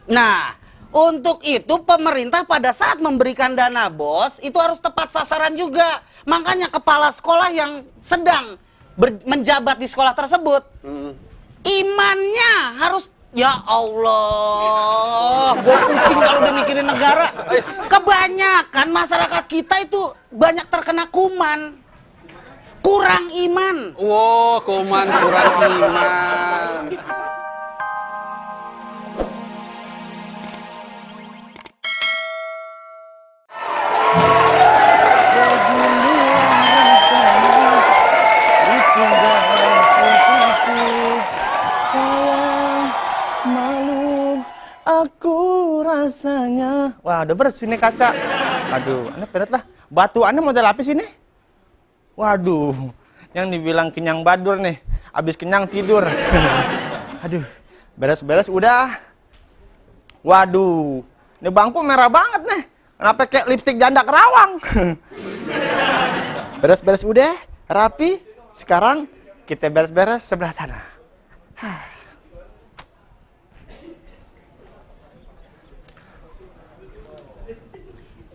Nah, untuk itu pemerintah pada saat memberikan dana BOS itu harus tepat sasaran juga. Makanya kepala sekolah yang sedang menjabat di sekolah tersebut, imannya harus, ya Allah, gue pusing kalau udah mikirin negara. Kebanyakan masyarakat kita itu banyak terkena kuman, kurang iman. Wow, kuman kurang iman. Aku rasanya. Wah, udah bersih nih kaca. Aduh, aneh berat lah. Batu aneh model lapis ini. Waduh, yang dibilang kenyang badur nih. Abis kenyang tidur. Aduh, beres-beres udah. Waduh, ini bangku merah banget nih. Kenapa kayak lipstik janda kerawang? Beres-beres udah, rapi. Sekarang kita beres-beres sebelah sana.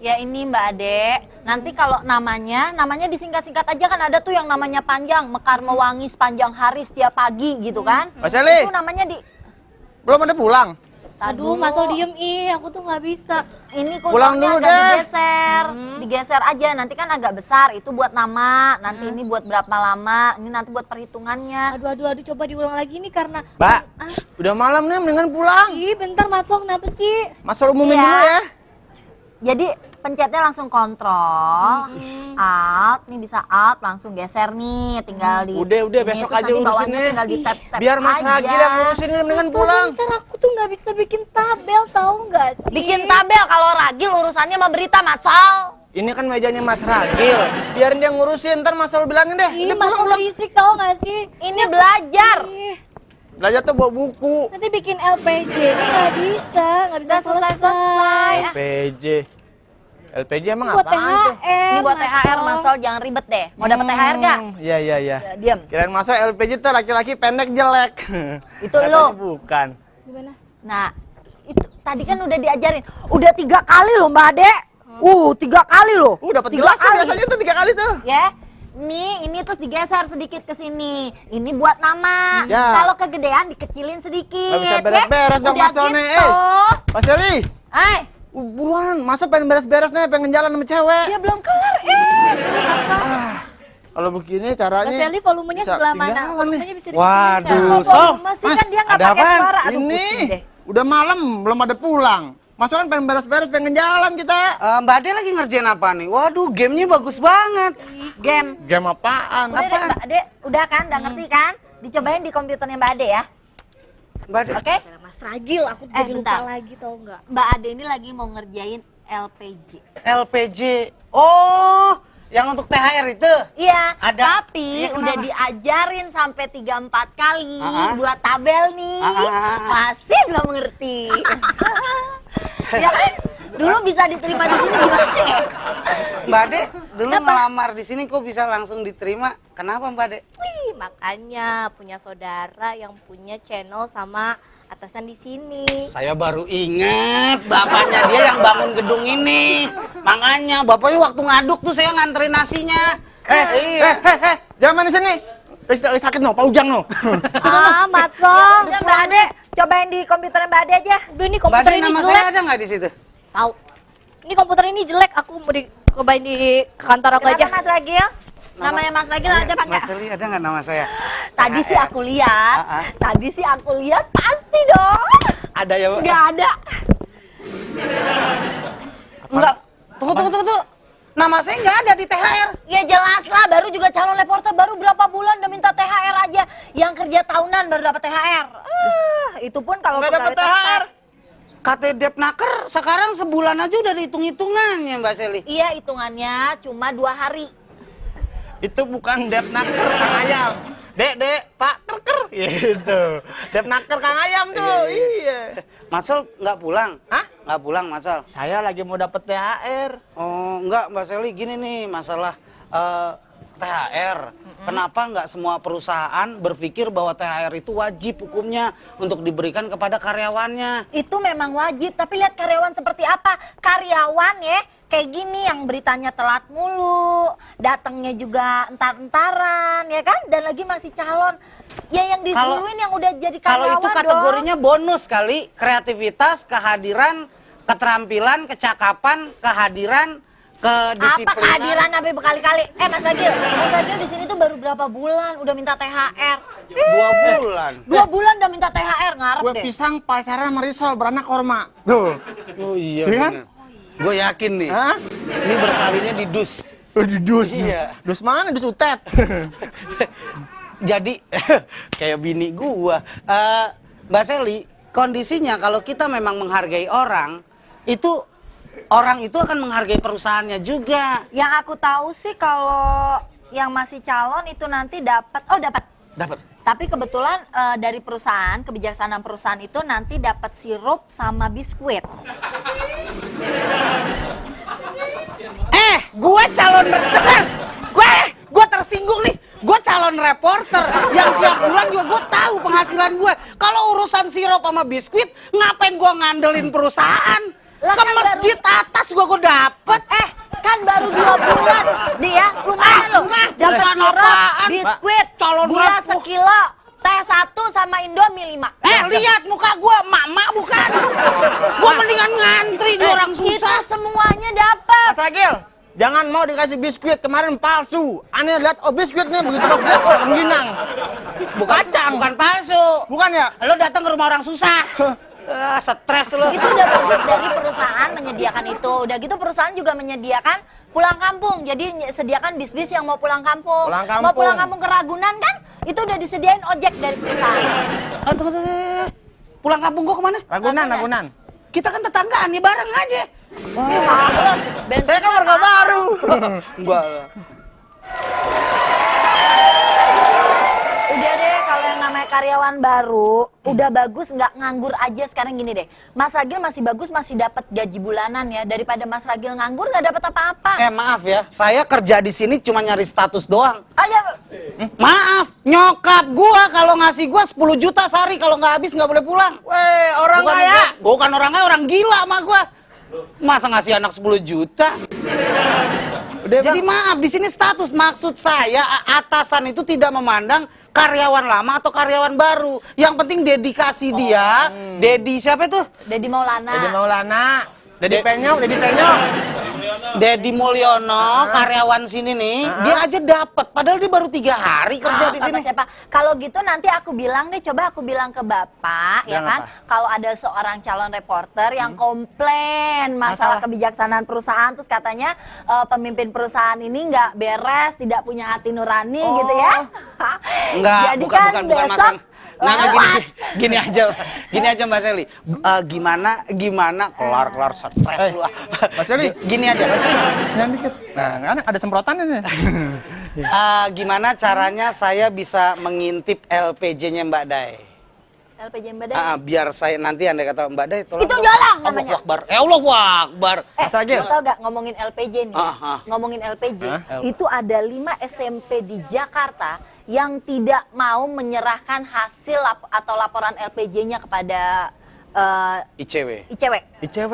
Ya ini Mbak Ade, nanti kalau namanya disingkat-singkat aja kan ada tuh yang namanya panjang, mekar mewangi sepanjang hari setiap pagi gitu kan. Mas Eli, itu namanya belum ada pulang? Aduh, Masal diem aku tuh nggak bisa. Ini Pulang kulturnya dulu agak deh. digeser aja, nanti kan agak besar, itu buat nama, nanti ini buat berapa lama, ini nanti buat perhitungannya. Aduh, coba diulang lagi nih karena... Mbak, udah malam nih, mendingan pulang. Ih, bentar Matsong, kenapa sih? Masal umumin Iya. dulu ya. Jadi pencetnya langsung kontrol, alt, nih bisa alt, langsung geser nih, tinggal di... Udah, ini, besok terus aja nanti bawahnya urusinnya. tinggal di tap-tap Biar Mas aja. Ragil yang ngurusin ini, mendingan Matsong, pulang. bentar, aku tuh nggak bisa bikin tabel, tahu nggak sih? Bikin tabel, kalau Ragil urusannya sama berita, Matsal. Ini kan mejanya Mas Ragil. Biarin dia ngurusin, ntar Masal bilangin deh. Ih, Udah pulang, Matsong pulang. berisik, tahu nggak sih? Ini belajar. Ih, Belajar tuh bawa buku. nanti bikin LPG, ini nggak bisa Udah selesai. LPG. LPG emang Buat apaan tuh? THR, Ini buat THR, Matsal, jangan ribet deh. Mau dapat THR gak? Iya. Ya, diam. Kirain Masal LPG tuh laki-laki pendek jelek. Itu Katanya lu. bukan. Gimana? Nah, itu tadi kan udah diajarin. Udah 3 kali loh Mbak Ade. 3 kali loh. Dapat 3 gelas tuh kali. biasanya tuh 3 kali tuh. Ya. Ini terus digeser sedikit ke sini. Ini buat nama. Ya. Kalau kegedean dikecilin sedikit. Nggak bisa beres-beres dong, Udah Matsal nih. gitu. Mas Eli, Hai, buruan. Masa pengen beres-beres nih, pengen jalan sama cewek. dia belum kelar. Kalau begini caranya. Mas Eli volumenya bisa sebelah mana? tinggalan nih. Volumenya bisa Waduh, dipindah. Sol. Masih Mas, kan dia nggak ada pakai apaan? suara. Aduh, Ini pusing deh. udah malam, belum ada pulang. Masa kan pengen beres-beres, pengen jalan kita. Mbak Ade lagi ngerjain apa nih? Waduh, gamenya bagus banget. Game. Game apaan? Udah deh, Mbak Ade, udah kan? Udah ngerti kan? Dicobain di komputernya Mbak Ade ya. Mbak Ade. Oke? Mas Ragil, aku tuh jadi lupa bentar. lagi tau nggak? Mbak Ade ini lagi mau ngerjain LPG. LPG. Oh, yang untuk THR itu? Iya, Ada. tapi Iya, udah kenapa? diajarin sampai 3-4 kali Ah. buat tabel nih. Ah. Masih belum ngerti. Ya kan? Dulu bisa diterima di sini gimana ya? Mbak Ade, dulu ngelamar di sini kok bisa langsung diterima? Kenapa Mbak Ade? Wih, makanya punya saudara yang punya channel sama atasan di sini. Saya baru ingat bapaknya dia yang bangun gedung ini. Makanya bapaknya waktu ngaduk tuh saya nganterin nasinya. Iya. Jangan di sini. Lagi sakit no, Pak Ujang no. Ah, Matsong. Udah Mbak Ade, cobain di komputer Mbak Ade aja. Udah nih Mbak komputer Ade, ini nama jelek. saya ada nggak di situ? Tahu. Ini komputer ini jelek, aku mau dicobain di kantor aku aja. Kenapa Mas Ragil? Namanya Mas Ragil ada apa enggak? Mas Eli ada nggak nama saya? Tadi sih aku lihat. Ah. Tadi sih aku lihat pasti dong. Ada ya, Mbak? Nggak ada. Enggak. Tunggu. Nama saya nggak ada di THR. Ya jelas lah, baru juga calon reporter baru berapa bulan udah minta THR aja. Yang kerja tahunan baru dapat THR. Itu pun kalau Nggak dapat pegawai THR. KT Depnaker sekarang sebulan aja udah dihitung-hitungannya Mbak Seli. Iya, hitungannya cuma 2 hari. Itu bukan Depnaker Kang Ayam. Dek, Pak Kerker gitu. Depnaker Kang Ayam tuh. Iya. Masal nggak pulang? Hah? Nggak pulang Masal? Saya lagi mau dapet THR. Oh enggak Mbak Seli, gini nih masalah THR. Kenapa nggak semua perusahaan berpikir bahwa THR itu wajib hukumnya untuk diberikan kepada karyawannya? Itu memang wajib, tapi lihat karyawan seperti apa. Karyawan ya, kayak gini yang beritanya telat mulu, datangnya juga entar-entaran, ya kan? Dan lagi masih calon. Ya yang disuruhin yang udah jadi karyawan Kalau itu kategorinya bonus kali, kreativitas, kehadiran, keterampilan, kecakapan, kehadiran, kedisiplinan. Apa kehadiran sampai berkali-kali? Mas Agil di sini tuh baru berapa bulan udah minta THR? 2 bulan. 2 bulan udah minta THR, ngarep Gue deh. pisang pacaran sama Risol, beranak korma. Tuh. Oh iya Iya kan? Gue yakin nih. Hah? Ini bersalinnya di dus. Di dus. Iya. Dus mana? Dus utet. Jadi kayak bini gua. Mbak Seli, kondisinya kalau kita memang menghargai orang, itu orang itu akan menghargai perusahaannya juga. Yang aku tahu sih kalau yang masih calon itu nanti dapat. Dapat. Tapi kebetulan dari perusahaan, kebijaksanaan perusahaan itu nanti dapat sirup sama biskuit. Gue calon dengar. Gue tersinggung nih. Gue calon reporter yang tiap bulan juga gue tahu penghasilan gue. Kalau urusan sirup sama biskuit, ngapain gue ngandelin perusahaan? Lah, Ke kan masjid atas gue dapet. Kan baru 2 bulan. Nih ya, lumayan loh. Dapat perusahaan sirup, apaan? biskuit, Calon gula rep- sekilo, teh 1 sama Indomie 5. Lihat muka gue, mak bukan. Gue mendingan ngantri di orang Itu susah. semuanya dapat. Mas Agil, jangan mau dikasih biskuit, kemarin palsu. Aneh lihat, oh biskuitnya begitu pas lihat, oh rengginang. Bukan palsu. Bukan ya? Lo datang ke rumah orang susah. Stres lo. Itu udah bagus dari perusahaan menyediakan itu. Udah gitu perusahaan juga menyediakan pulang kampung. Jadi sediakan bis-bis yang mau pulang kampung. Pulang kampung. Mau pulang kampung ke Ragunan kan? Itu udah disediain ojek dari perusahaan. Tunggu. Pulang kampung gue kemana? Ragunan. Kita kan tetanggaan, ya bareng aja. Ya males. Bensin Saya kan warga baru. Enggak. Udah deh, kalau yang namanya karyawan baru, udah bagus nggak nganggur aja. Sekarang gini deh, Mas Ragil masih bagus, masih dapat gaji bulanan ya, daripada Mas Ragil nganggur nggak dapat apa-apa. Maaf ya, saya kerja di sini cuma nyari status doang. Aja, Maaf, nyokap gua kalau ngasih gua 10 juta sehari, kalau nggak habis nggak boleh pulang. Weh, orang Bukan kaya. Bukan orang kaya, orang gila sama gua. Masa ngasih anak 10 juta? Jadi maaf, di sini status. Maksud saya, atasan itu tidak memandang karyawan lama atau karyawan baru. Yang penting dedikasi dia. Dedi siapa itu? Dedi Maulana. Dedi Maulana. Dedi Penyok. Dedi Mulyono, karyawan sini nih, dia aja dapat. Padahal dia baru 3 hari kerja di sini. Siapa? Kalau gitu nanti aku bilang deh, coba aku bilang ke Bapak, ya Bilang kan? apa? Kalau ada seorang calon reporter yang komplain masalah kebijaksanaan perusahaan, terus katanya pemimpin perusahaan ini nggak beres, tidak punya hati nurani gitu ya. Enggak, Jadi bukan kan besok. besok lewat. Gini aja Mbak Seli. Gimana kelar stres lu. Mbak Seli. Gini aja. Sini dikit. Nah, kan ada semprotan ini. Gimana caranya saya bisa mengintip LPJ-nya Mbak Day? LPJ Badai. Biar saya nanti Anda kata Mbak Day tolong. Itu jolang namanya. Allahu Akbar. Allahu Akbar. Mas Ragil. Lo tau gak ngomongin LPJ nih? Ngomongin LPJ, itu ada 5 SMP di Jakarta yang tidak mau menyerahkan hasil atau laporan LPJ-nya kepada ICW. ICW.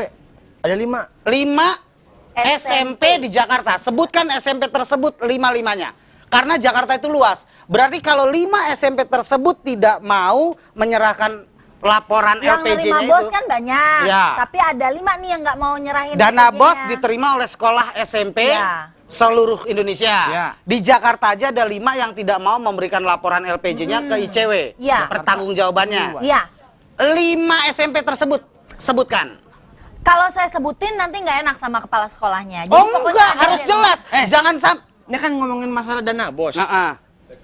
Ada 5. 5 SMP di Jakarta. Sebutkan SMP tersebut 5-5-nya. Karena Jakarta itu luas. Berarti kalau 5 SMP tersebut tidak mau menyerahkan laporan Yang LPJ-nya nerima itu. bos kan banyak, Ya. tapi ada 5 nih yang nggak mau nyerahin Dana LPJ-nya. bos diterima oleh sekolah SMP Ya. seluruh Indonesia. Ya. Di Jakarta aja ada 5 yang tidak mau memberikan laporan LPJ-nya ke ICW. Ya. Pertanggungjawabannya. Iya. 5 SMP tersebut, sebutkan. Kalau saya sebutin nanti nggak enak sama kepala sekolahnya. Jadi Oh pokoknya enggak, ada harus yang- jelas. Jangan sampai. Ini kan ngomongin masalah dana bos.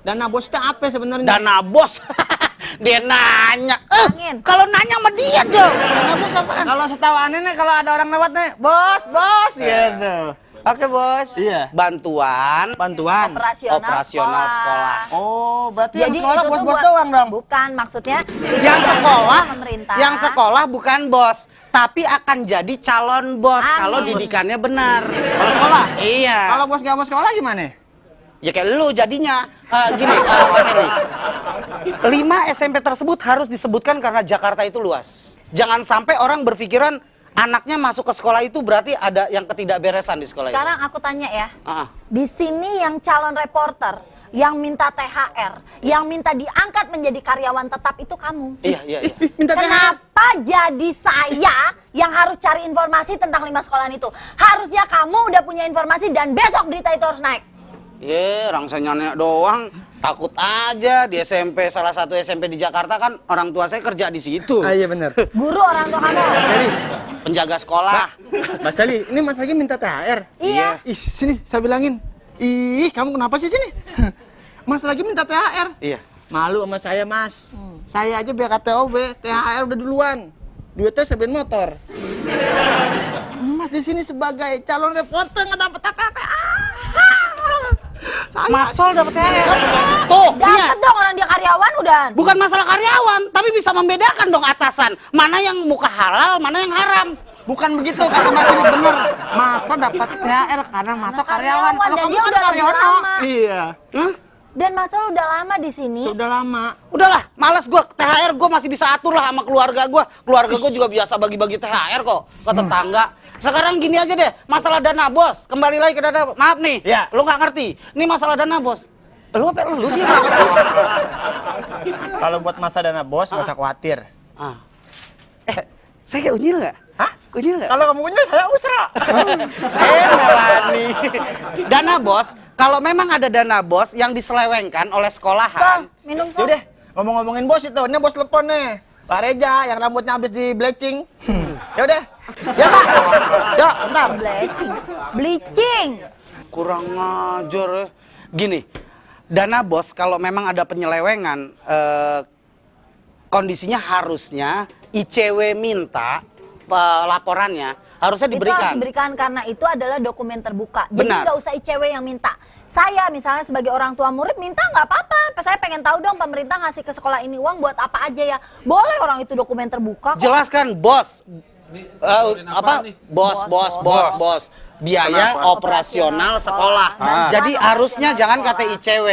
Dana bos itu apa sebenarnya? Dana bos. Dia nanya. Angin. Kalau nanya sama dia dong. Dana bos apaan? Kalau setahu aneh nih kalau ada orang lewat nih, bos, gitu. Oke bos. Iya. Bantuan Bantuan. operasional sekolah. Oh, berarti yang Jadi sekolah itu tuh bos-bos buat- doang dong. Bukan, maksudnya Yang sekolah, pemerintah. yang sekolah bukan bos, tapi akan jadi calon bos Amin. kalau didikannya benar. Kalau sekolah? Iya. Kalau bos nggak mau sekolah gimana? Ya kayak lu jadinya. Gini, Mas Heri. 5 SMP tersebut harus disebutkan karena Jakarta itu luas. Jangan sampai orang berpikiran anaknya masuk ke sekolah itu berarti ada yang ketidakberesan di sekolah Sekarang itu. aku tanya ya. Ah, ah. Di sini yang calon reporter, yang minta THR, yang minta diangkat menjadi karyawan tetap itu kamu. Iya, iya, iya. Minta THR. Kenapa jadi saya yang harus cari informasi tentang 5 sekolahan itu? Harusnya kamu udah punya informasi dan besok berita itu harus naik. Ye, rangsanya nenek doang. Takut aja di SMP, salah satu SMP di Jakarta kan orang tua saya kerja di situ. Ah, iya benar. Guru orang tua kamu. Mas Ali, Penjaga sekolah. Mas Ali, ini Mas lagi minta THR. Iya. Ih, sini saya bilangin. Ih, kamu kenapa sih sini? Mas lagi minta THR. Iya. Malu sama saya, Mas. Saya aja BKTOB, THR udah duluan. Duitnya saya beliin motor. Mas di sini sebagai calon reporter nggak dapet apa-apa. Masol dapet THR. Tuh, lihat. Dapat dong orang dia karyawan udah. Bukan masalah karyawan, tapi bisa membedakan dong atasan. Mana yang muka halal, mana yang haram. Bukan begitu kata Mas ini bener. Masa dapat THR karena masuk karyawan. karyawan, dan dia udah lebih lama. Iya. Hah? Dan Mas Sol udah lama di sini. Sudah lama. Udahlah, males gua THR gua masih bisa atur lah sama keluarga gua. Keluarga gua juga biasa bagi-bagi THR kok ke tetangga. Sekarang gini aja deh, masalah dana bos. Kembali lagi ke dana. Maaf nih, Ya. lu nggak ngerti. Ini masalah dana bos. Lu apa lu sih nggak ngerti? Kalau buat masa dana bos nggak usah khawatir. Ah. Saya kayak unyil nggak? Hah? Unyil nggak? Kalau kamu punya saya usra. Melani. Dana bos, kalau memang ada dana bos yang diselewengkan oleh Sol, sekolahan. minum Sol. Yaudah, ngomong-ngomongin bos itu, ini bos telepon nih. Pak Reja yang rambutnya habis di bleaching. Yaudah. Ya Pak. Yuk, bentar. Bleaching. Kurang ngajar ya. Gini, dana bos kalau memang ada penyelewengan, kondisinya harusnya ICW minta laporannya harusnya Itu harus diberikan. diberikan karena itu adalah dokumen terbuka. Jadi Benar. nggak usah ICW yang minta. Saya misalnya sebagai orang tua murid minta nggak apa-apa. Saya pengen tahu dong pemerintah ngasih ke sekolah ini uang buat apa aja ya. Boleh orang itu dokumen terbuka kok. Jelaskan bos. Ngobrolin Apa? nih? Bos. Biaya Kenapa? operasional sekolah. Ah. Jadi harusnya jangan kata ICW.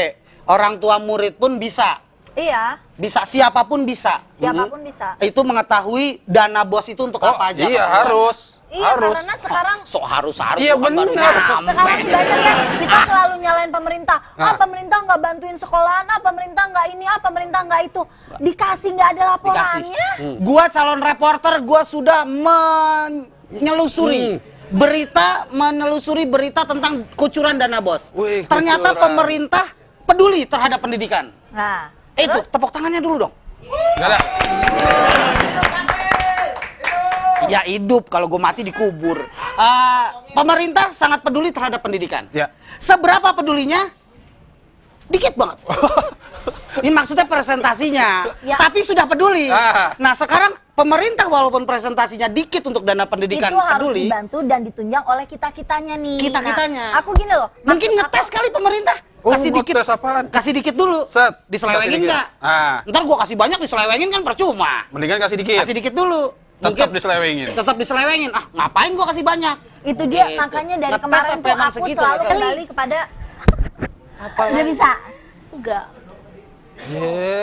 Orang tua murid pun bisa. Iya, Bisa, siapapun bisa. siapapun bisa. Itu mengetahui dana bos itu untuk apa aja. Iya, Pak. harus. Iya, harus. karena sekarang Sok harus Iya, bukan baru benar. nyampe. sekarang banyak kan kita selalu nyalain pemerintah. Ah. Pemerintah nggak bantuin sekolahan, pemerintah nggak ini, pemerintah nggak itu. Dikasih nggak ada Dikasih. laporannya. Gua calon reporter, gua sudah menelusuri menelusuri berita tentang kucuran dana bos. Wih, Ternyata kucuran. pemerintah peduli terhadap pendidikan. Nah, Itu, terus? tepuk tangannya dulu dong. Nggak ada. Ya hidup, kalau gue mati dikubur. Pemerintah sangat peduli terhadap pendidikan. Ya. Seberapa pedulinya? Dikit banget. Ini maksudnya presentasinya. Ya. Tapi sudah peduli. Ah. Nah sekarang pemerintah walaupun presentasinya dikit untuk dana pendidikan Itu harus peduli. dibantu dan ditunjang oleh kita-kitanya nih. Kita-kitanya. Nah, aku gini loh. Mungkin maksud ngetes aku- kali pemerintah. Oh, Kasih dikit. ngetes apaan? Kasih dikit dulu. Set. Diselewengin Kasih dikit. nggak? Ah. Ntar gua kasih banyak diselewengin kan percuma. Mendingan kasih dikit. Kasih dikit dulu. Tetap diselewengin. Tetap diselewengin. Ah, ngapain gua kasih banyak? Itu dia Gitu. makanya dari Ngetes kemarin sampai tuh emang aku segitu, selalu nggak tahu. kembali kepada udah bisa. Enggak.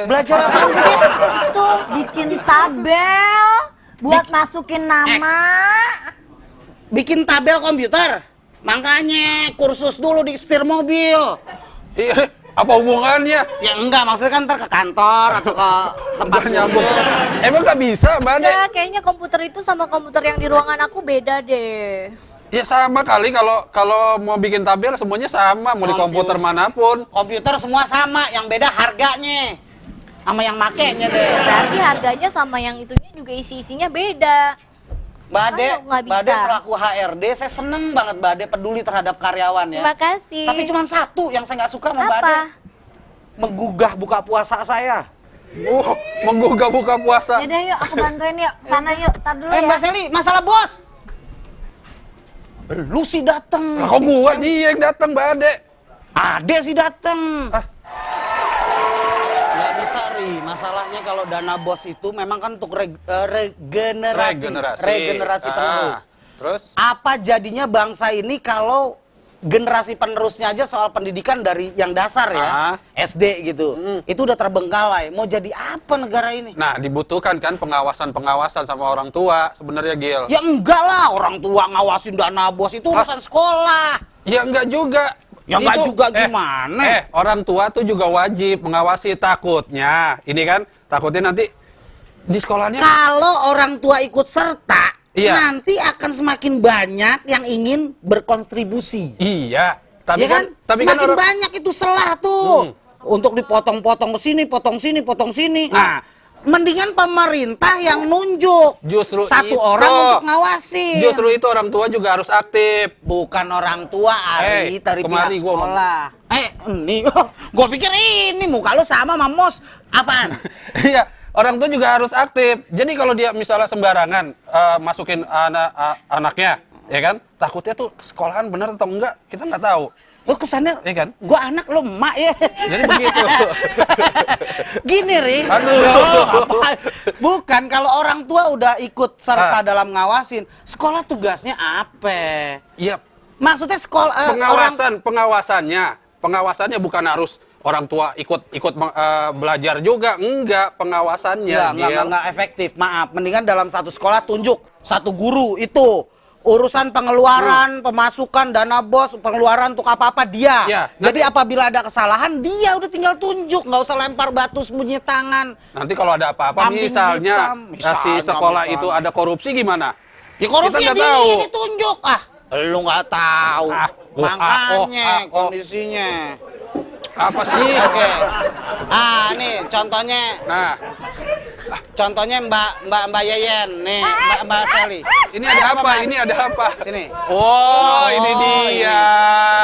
Belajar apaan sih dia? Itu bikin tabel buat masukin nama. Bikin tabel komputer. Makanya kursus dulu di setir mobil. Iya, apa hubungannya? Ya enggak, maksudnya kan ntar ke kantor atau ke tempat Nggak nyambung. kursus. Emang nggak bisa, Mbak Ade? Enggak, kayaknya komputer itu sama komputer yang di ruangan aku beda deh. Ya sama kali kalau mau bikin tabel semuanya sama, mau di komputer manapun. Komputer semua sama, yang beda harganya. Sama yang makainya deh. Berarti harganya sama yang itunya juga isi-isinya beda. Bade, Makanya nggak bisa. Bade selaku HRD, saya seneng banget Bade peduli terhadap karyawan ya. Terima kasih. Tapi cuma satu yang saya nggak suka sama Bade. Apa? Menggugah buka puasa saya. Menggugah buka puasa. Yaudah yuk, aku bantuin yuk. Sana yuk, tar dulu ya. Mbak Seli, masalah bos. Lu sih dateng. Lah kok gua dia yang datang, Mbak Ade? Ade sih dateng. Ah. Nggak bisa, Ri. Masalahnya kalau dana bos itu memang kan untuk regenerasi. Regenerasi Ah, penerus. terus? Apa jadinya bangsa ini kalau generasi penerusnya aja soal pendidikan dari yang dasar ya, SD gitu. Itu udah terbengkalai. Mau jadi apa negara ini? Nah, dibutuhkan kan pengawasan sama orang tua sebenarnya, Gil. Ya enggak lah, orang tua ngawasin dana bos itu urusan sekolah. Ya enggak juga. Ya enggak juga gimana? Orang tua tuh juga wajib mengawasi, takutnya. Ini kan takutnya nanti di sekolahnya. Kalau orang tua ikut serta, Iya. nanti akan semakin banyak yang ingin berkontribusi. Iya, tapi Ya kan? Semakin orang banyak itu celah tuh. Untuk dipotong-potong ke sini, potong sini, potong sini. Nah, mendingan pemerintah yang nunjuk. Justru satu itu. orang untuk ngawasi. Justru itu orang tua juga harus aktif. Bukan orang tua, Ari, dari pihak kemari gua sekolah. Ini, gua pikir ini muka lu sama Mamos. Apaan? Iya, orang tua juga harus aktif. Jadi kalau dia misalnya sembarangan masukin anaknya, ya kan? Takutnya tuh sekolahan bener atau enggak, kita nggak tahu. Lu kesannya, Iya kan? gua anak lu emak ya. Jadi begitu. Gini, Ri. Aduh. Bukan, kalau orang tua udah ikut serta dalam ngawasin, sekolah tugasnya apa? Iya, Maksudnya sekolah pengawasannya bukan harus orang tua ikut belajar juga, enggak, pengawasannya. Enggak efektif. Maaf, mendingan dalam satu sekolah tunjuk satu guru itu. Urusan pengeluaran, pemasukan, dana bos, pengeluaran untuk apa-apa dia. Ya, Jadi apabila ada kesalahan, dia udah tinggal tunjuk, nggak usah lempar batu sembunyi tangan. Nanti kalau ada apa-apa, Kambing misalnya hitam. si sekolah itu ada korupsi gimana? Ya korupsinya Kita nggak tahu. ditunjuk. Lu nggak tahu. Makanya kondisinya. Apa sih? Oke. Nih contohnya. Nah, Contohnya Mbak Yeyen, nih Mbak Sally. ini ada apa? Ini ada apa? Sini. Oh, ini dia.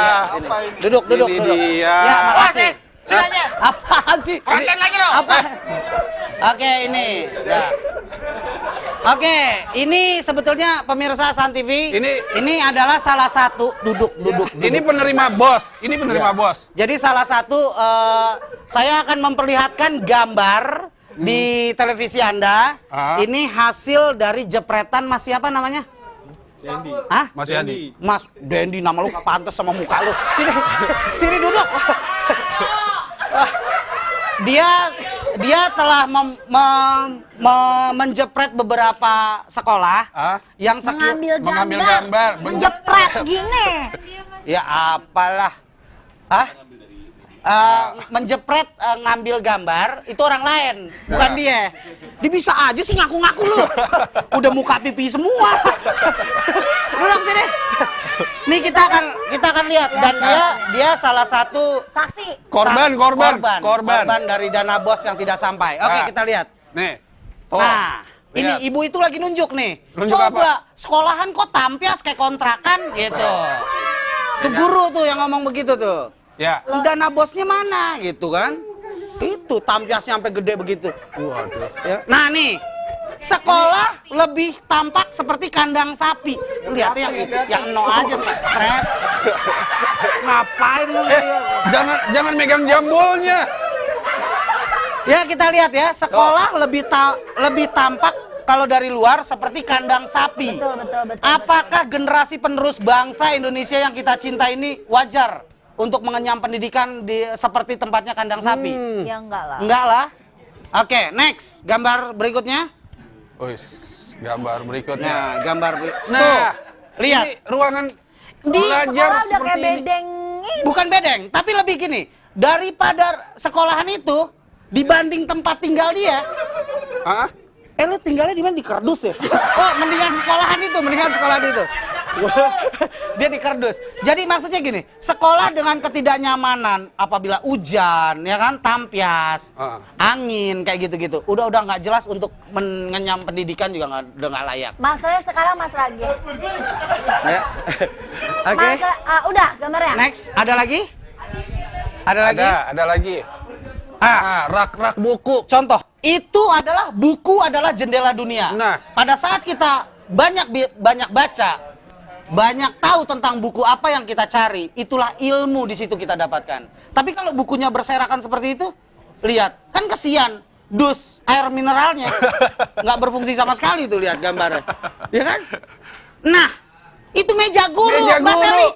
Ya, sini. Duduk. Ini dia. Ya, makasih. Silanya. Apaan sih? Konten lagi dong. Apa? Oke, ini. Ya. Oke, ini sebetulnya pemirsa San TV. Ini adalah salah satu duduk. Ini penerima bos. Ini penerima bos. Jadi salah satu saya akan memperlihatkan gambar di televisi Anda. Ini hasil dari jepretan Mas siapa namanya? Dendi. Hah? Mas Yandi. Mas Dendi, nama lu gak pantas sama muka lu. Sini duduk. Dia telah menjepret beberapa sekolah yang mengambil gambar, menjepret gini. Ya apalah. Menjepret ngambil gambar itu orang lain, bukan dia. Dia bisa aja sih ngaku-ngaku lu. Udah muka pipi semua. Duduk sini. Nih kita akan lihat dan dia salah satu Saksi. korban dari dana bos yang tidak sampai. Oke, kita lihat. Nih. Nah, ini lihat. ibu itu lagi nunjuk nih. Nunjuk Coba, sekolahan kok tampias kayak kontrakan gitu. Itu guru tuh yang ngomong begitu tuh. Ya. Dana bosnya mana gitu kan? Itu tampiasnya sampai gede begitu. Waduh. Ya. Nah nih, sekolah lebih tampak seperti kandang sapi. Lihat yang no aja stres. Ngapain lu? Jangan megang jambulnya. Ya kita lihat ya, sekolah lebih tampak kalau dari luar seperti kandang sapi. Betul. Apakah generasi penerus bangsa Indonesia yang kita cinta ini wajar untuk mengenyam pendidikan seperti tempatnya kandang sapi? Ya enggak lah. Enggak lah. Oke, next. Gambar berikutnya. Gambar berikutnya. Nah, gambar berikutnya. Nah, lihat. Ini ruangan Di belajar sekolah udah seperti kayak ini. bedeng ini. Bukan bedeng, tapi lebih gini. Daripada sekolahan itu dibanding tempat tinggal dia. Hah? Lu tinggalnya di mana? Di kardus ya? Oh, mendingan sekolahan itu. Dia di kardus. Jadi maksudnya gini, sekolah dengan ketidaknyamanan apabila hujan, ya kan, tampias, angin kayak gitu-gitu. Udah nggak jelas untuk mengenyam pendidikan juga udah nggak layak. Masalahnya sekarang Mas Rage. Ya. Oke. Udah gambarnya. Next, ada lagi? Ada lagi? Ada lagi. Rak buku. Contoh, itu adalah buku adalah jendela dunia. Nah, pada saat kita banyak baca, banyak tahu tentang buku apa yang kita cari, itulah ilmu di situ kita dapatkan. Tapi kalau bukunya berserakan seperti itu, lihat, kan kesian, dus air mineralnya nggak berfungsi sama sekali tuh, lihat gambarnya, ya kan? Nah, itu meja guru, Mbak Sally.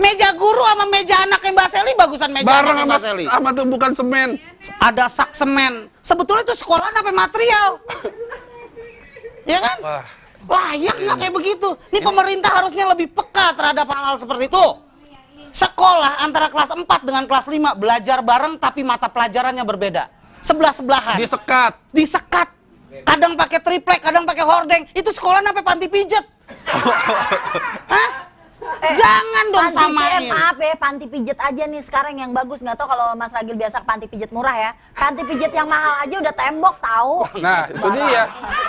Meja guru sama meja anaknya Mbak Seli bagusan meja Bareng anaknya sama Mbak Seli. sama tumpukan semen. Ada sak semen. Sebetulnya itu sekolah apa material? Ya kan? Wah. Layak nggak kayak begitu? Ini pemerintah harusnya lebih peka terhadap hal-hal seperti itu. Sekolah antara kelas 4 dengan kelas 5 belajar bareng tapi mata pelajarannya berbeda. Sebelah-sebelahan. Disekat. Disekat. Kadang pakai triplek, kadang pakai hordeng. Itu sekolah apa panti pijet? Hah? Jangan dong samain. Maaf ya, panti pijet aja nih sekarang yang bagus. Nggak tahu kalau Mas Ragil biasa panti pijet murah ya. Panti pijet yang mahal aja udah tembok tahu. Nah, itu dia.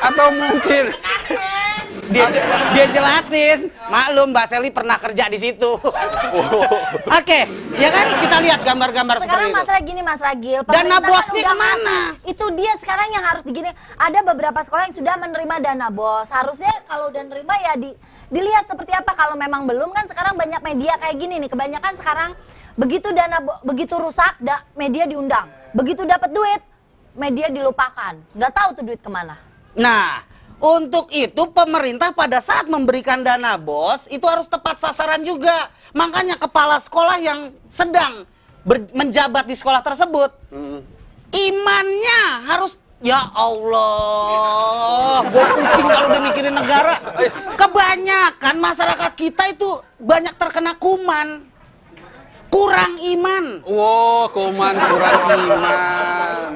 Atau mungkin Dia jelasin. Maklum Mbak Seli pernah kerja di situ. Oke, ya kan kita lihat gambar-gambar seperti Sekarang itu. masalah gini Mas Ragil, Dana pemerintah kan bosnya udah kemana? ngasih. Itu dia sekarang yang harus digini. Ada beberapa sekolah yang sudah menerima dana bos. Harusnya kalau udah nerima ya dilihat seperti apa. Kalau memang belum kan sekarang banyak media kayak gini nih. Kebanyakan sekarang begitu begitu rusak, media diundang. Begitu dapat duit, media dilupakan. Nggak tahu tuh duit kemana. Nah, untuk itu pemerintah pada saat memberikan dana bos itu harus tepat sasaran juga. Makanya kepala sekolah yang sedang menjabat di sekolah tersebut, imannya harus, ya Allah, gue pusing kalau udah mikirin negara. Kebanyakan masyarakat kita itu banyak terkena kuman, kurang iman. wow, kuman kurang iman.